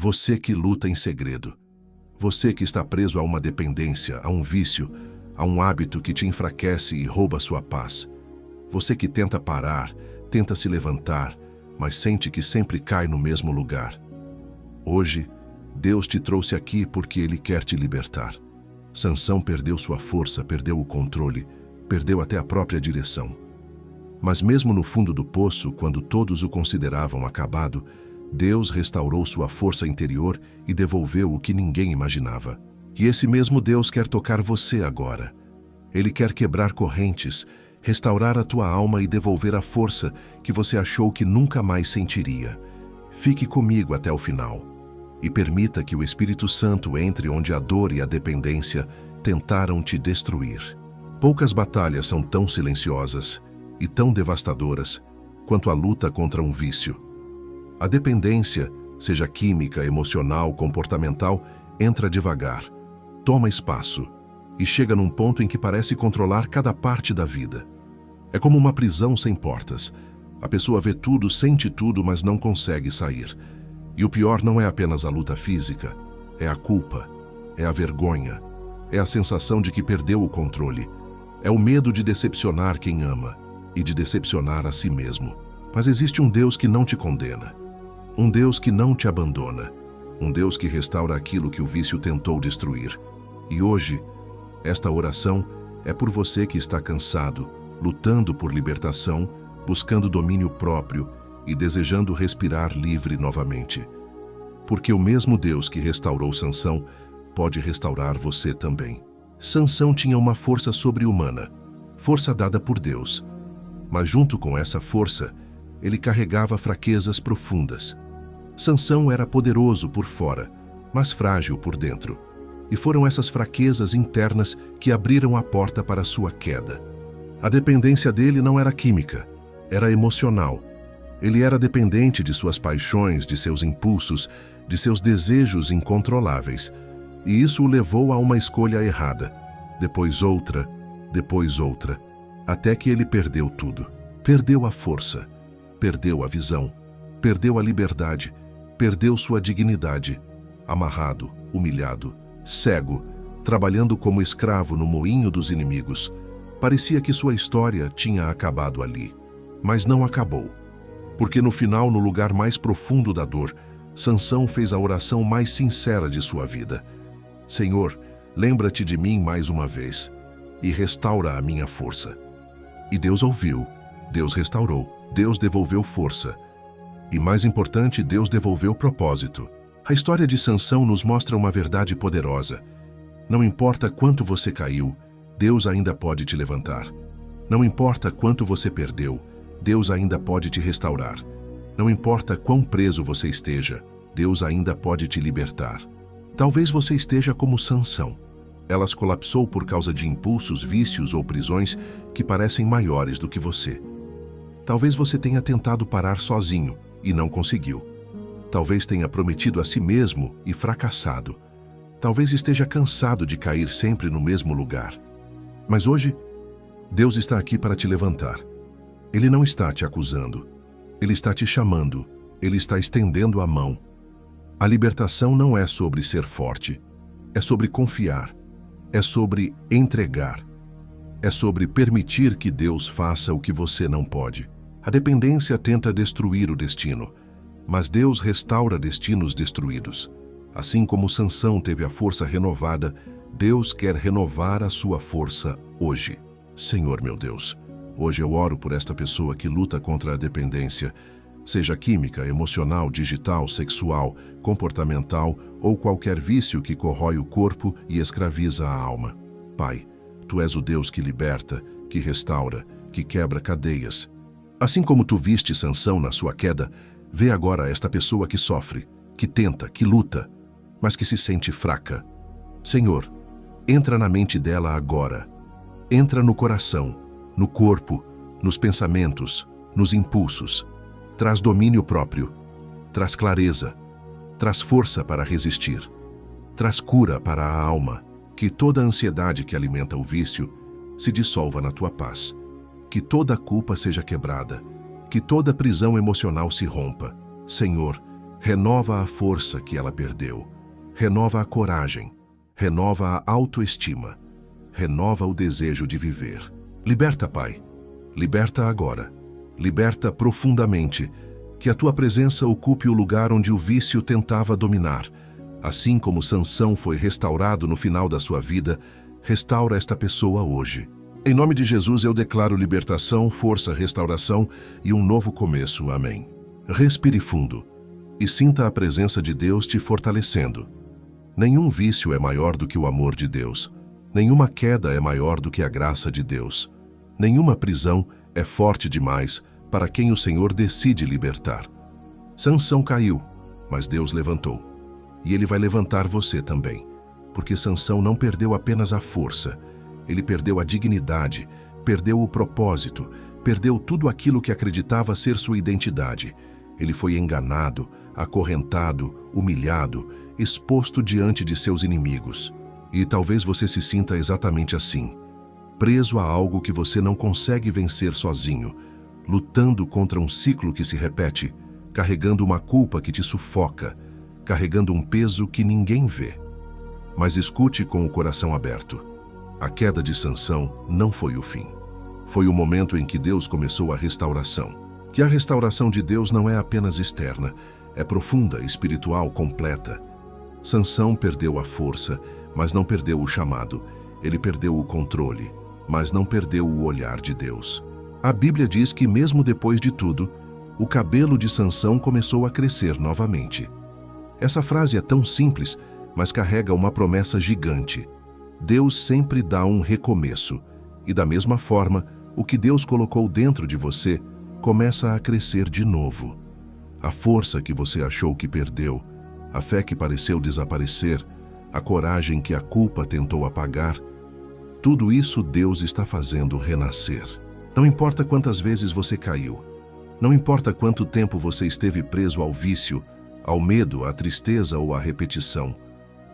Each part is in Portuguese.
Você que luta em segredo. Você que está preso a uma dependência, a um vício, a um hábito que te enfraquece e rouba sua paz. Você que tenta parar, tenta se levantar, mas sente que sempre cai no mesmo lugar. Hoje, Deus te trouxe aqui porque Ele quer te libertar. Sansão perdeu sua força, perdeu o controle, perdeu até a própria direção. Mas mesmo no fundo do poço, quando todos o consideravam acabado, Deus restaurou sua força interior e devolveu o que ninguém imaginava. E esse mesmo Deus quer tocar você agora. Ele quer quebrar correntes, restaurar a tua alma e devolver a força que você achou que nunca mais sentiria. Fique comigo até o final e permita que o Espírito Santo entre onde a dor e a dependência tentaram te destruir. Poucas batalhas são tão silenciosas e tão devastadoras quanto a luta contra um vício. A dependência, seja química, emocional, comportamental, entra devagar, toma espaço e chega num ponto em que parece controlar cada parte da vida. É como uma prisão sem portas. A pessoa vê tudo, sente tudo, mas não consegue sair. E o pior não é apenas a luta física, é a culpa, é a vergonha, é a sensação de que perdeu o controle, é o medo de decepcionar quem ama e de decepcionar a si mesmo. Mas existe um Deus que não te condena. Um Deus que não te abandona, um Deus que restaura aquilo que o vício tentou destruir. E hoje, esta oração é por você que está cansado, lutando por libertação, buscando domínio próprio e desejando respirar livre novamente. Porque o mesmo Deus que restaurou Sansão pode restaurar você também. Sansão tinha uma força sobre-humana, força dada por Deus. Mas junto com essa força, ele carregava fraquezas profundas. Sansão era poderoso por fora, mas frágil por dentro. E foram essas fraquezas internas que abriram a porta para sua queda. A dependência dele não era química, era emocional. Ele era dependente de suas paixões, de seus impulsos, de seus desejos incontroláveis. E isso o levou a uma escolha errada. Depois outra, até que ele perdeu tudo. Perdeu a força, perdeu a visão, perdeu a liberdade, perdeu sua dignidade, amarrado, humilhado, cego, trabalhando como escravo no moinho dos inimigos. Parecia que sua história tinha acabado ali. Mas não acabou. Porque no final, no lugar mais profundo da dor, Sansão fez a oração mais sincera de sua vida. Senhor, lembra-te de mim mais uma vez e restaura a minha força. E Deus ouviu, Deus restaurou, Deus devolveu força. E mais importante, Deus devolveu propósito. A história de Sansão nos mostra uma verdade poderosa. Não importa quanto você caiu, Deus ainda pode te levantar. Não importa quanto você perdeu, Deus ainda pode te restaurar. Não importa quão preso você esteja, Deus ainda pode te libertar. Talvez você esteja como Sansão. Elas colapsou por causa de impulsos, vícios ou prisões que parecem maiores do que você. Talvez você tenha tentado parar sozinho e não conseguiu. Talvez tenha prometido a si mesmo e fracassado. Talvez esteja cansado de cair sempre no mesmo lugar. Mas hoje, Deus está aqui para te levantar. Ele não está te acusando. Ele está te chamando. Ele está estendendo a mão. A libertação não é sobre ser forte. É sobre confiar. É sobre entregar. É sobre permitir que Deus faça o que você não pode. A dependência tenta destruir o destino, mas Deus restaura destinos destruídos. Assim como Sansão teve a força renovada, Deus quer renovar a sua força hoje. Senhor meu Deus, hoje eu oro por esta pessoa que luta contra a dependência, seja química, emocional, digital, sexual, comportamental ou qualquer vício que corrói o corpo e escraviza a alma. Pai, Tu és o Deus que liberta, que restaura, que quebra cadeias. Assim como Tu viste Sansão na sua queda, vê agora esta pessoa que sofre, que tenta, que luta, mas que se sente fraca. Senhor, entra na mente dela agora. Entra no coração, no corpo, nos pensamentos, nos impulsos. Traz domínio próprio, traz clareza, traz força para resistir, traz cura para a alma. Que toda a ansiedade que alimenta o vício se dissolva na Tua paz. Que toda a culpa seja quebrada, que toda prisão emocional se rompa. Senhor, Renova a força que ela perdeu. Renova a coragem. Renova a autoestima. Renova o desejo de viver. Liberta, Pai. Liberta agora. Liberta profundamente. Que a tua presença ocupe o lugar onde o vício tentava dominar. Assim como Sansão foi restaurado no final da sua vida, restaura esta pessoa hoje. Em nome de Jesus eu declaro libertação, força, restauração e um novo começo. Amém. Respire fundo e sinta a presença de Deus te fortalecendo. Nenhum vício é maior do que o amor de Deus. Nenhuma queda é maior do que a graça de Deus. Nenhuma prisão é forte demais para quem o Senhor decide libertar. Sansão caiu, mas Deus levantou. E Ele vai levantar você também, porque Sansão não perdeu apenas a força, ele perdeu a dignidade, perdeu o propósito, perdeu tudo aquilo que acreditava ser sua identidade. Ele foi enganado, acorrentado, humilhado, exposto diante de seus inimigos. E talvez você se sinta exatamente assim, preso a algo que você não consegue vencer sozinho, lutando contra um ciclo que se repete, carregando uma culpa que te sufoca, carregando um peso que ninguém vê. Mas escute com o coração aberto. A queda de Sansão não foi o fim. Foi o momento em que Deus começou a restauração. Que a restauração de Deus não é apenas externa, é profunda, espiritual, completa. Sansão perdeu a força, mas não perdeu o chamado. Ele perdeu o controle, mas não perdeu o olhar de Deus. A Bíblia diz que mesmo depois de tudo, o cabelo de Sansão começou a crescer novamente. Essa frase é tão simples, mas carrega uma promessa gigante. Deus sempre dá um recomeço, e da mesma forma, o que Deus colocou dentro de você começa a crescer de novo. A força que você achou que perdeu, a fé que pareceu desaparecer, a coragem que a culpa tentou apagar, tudo isso Deus está fazendo renascer. Não importa quantas vezes você caiu, não importa quanto tempo você esteve preso ao vício, ao medo, à tristeza ou à repetição,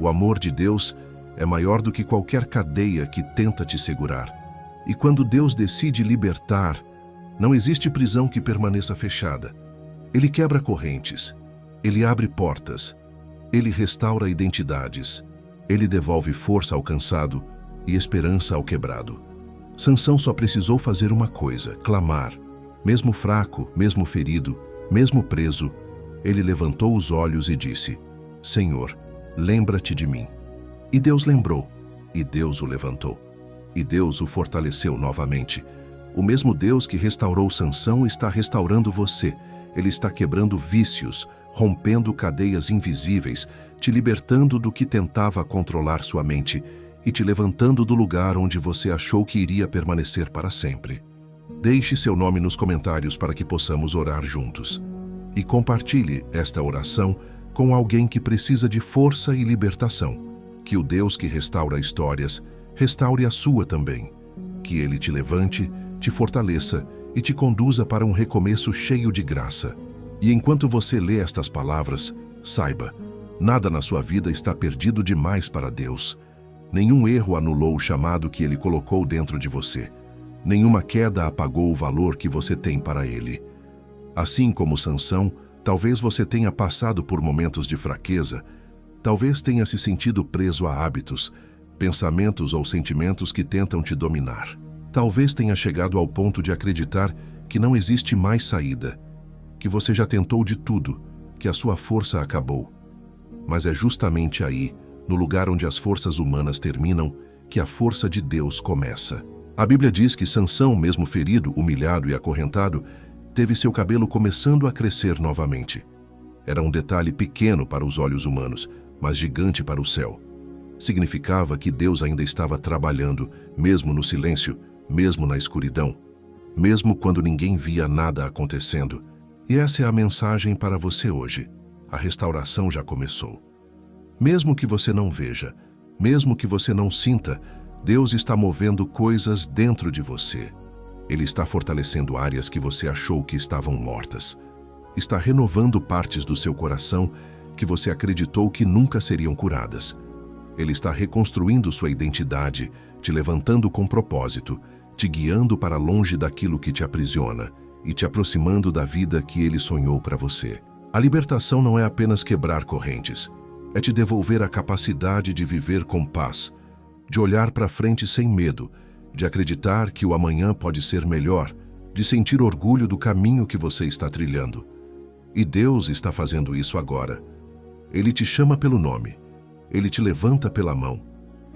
o amor de Deus é maior do que qualquer cadeia que tenta te segurar. E quando Deus decide libertar, não existe prisão que permaneça fechada. Ele quebra correntes, Ele abre portas, Ele restaura identidades, Ele devolve força ao cansado e esperança ao quebrado. Sansão só precisou fazer uma coisa, clamar. Mesmo fraco, mesmo ferido, mesmo preso, ele levantou os olhos e disse: Senhor, lembra-te de mim. E Deus lembrou, e Deus o levantou, e Deus o fortaleceu novamente. O mesmo Deus que restaurou Sansão está restaurando você. Ele está quebrando vícios, rompendo cadeias invisíveis, te libertando do que tentava controlar sua mente e te levantando do lugar onde você achou que iria permanecer para sempre. Deixe seu nome nos comentários para que possamos orar juntos. E compartilhe esta oração com alguém que precisa de força e libertação. Que o Deus que restaura histórias, restaure a sua também. Que Ele te levante, te fortaleça e te conduza para um recomeço cheio de graça. E enquanto você lê estas palavras, saiba, nada na sua vida está perdido demais para Deus. Nenhum erro anulou o chamado que Ele colocou dentro de você. Nenhuma queda apagou o valor que você tem para Ele. Assim como Sansão, talvez você tenha passado por momentos de fraqueza, talvez tenha se sentido preso a hábitos, pensamentos ou sentimentos que tentam te dominar. Talvez tenha chegado ao ponto de acreditar que não existe mais saída, que você já tentou de tudo, que a sua força acabou. Mas é justamente aí, no lugar onde as forças humanas terminam, que a força de Deus começa. A Bíblia diz que Sansão, mesmo ferido, humilhado e acorrentado, teve seu cabelo começando a crescer novamente. Era um detalhe pequeno para os olhos humanos, mas gigante para o céu. Significava que Deus ainda estava trabalhando, mesmo no silêncio, mesmo na escuridão, mesmo quando ninguém via nada acontecendo. E essa é a mensagem para você hoje. A restauração já começou. Mesmo que você não veja, mesmo que você não sinta, Deus está movendo coisas dentro de você. Ele está fortalecendo áreas que você achou que estavam mortas. Está renovando partes do seu coração que você acreditou que nunca seriam curadas. Ele está reconstruindo sua identidade, te levantando com propósito, te guiando para longe daquilo que te aprisiona e te aproximando da vida que Ele sonhou para você. A libertação não é apenas quebrar correntes, é te devolver a capacidade de viver com paz, de olhar para frente sem medo, de acreditar que o amanhã pode ser melhor, de sentir orgulho do caminho que você está trilhando. E Deus está fazendo isso agora. Ele te chama pelo nome, Ele te levanta pela mão,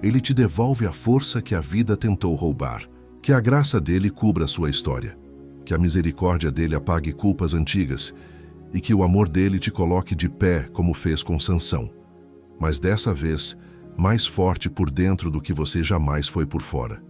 Ele te devolve a força que a vida tentou roubar. Que a graça dele cubra a sua história, que a misericórdia dele apague culpas antigas e que o amor dele te coloque de pé como fez com Sansão, mas dessa vez mais forte por dentro do que você jamais foi por fora.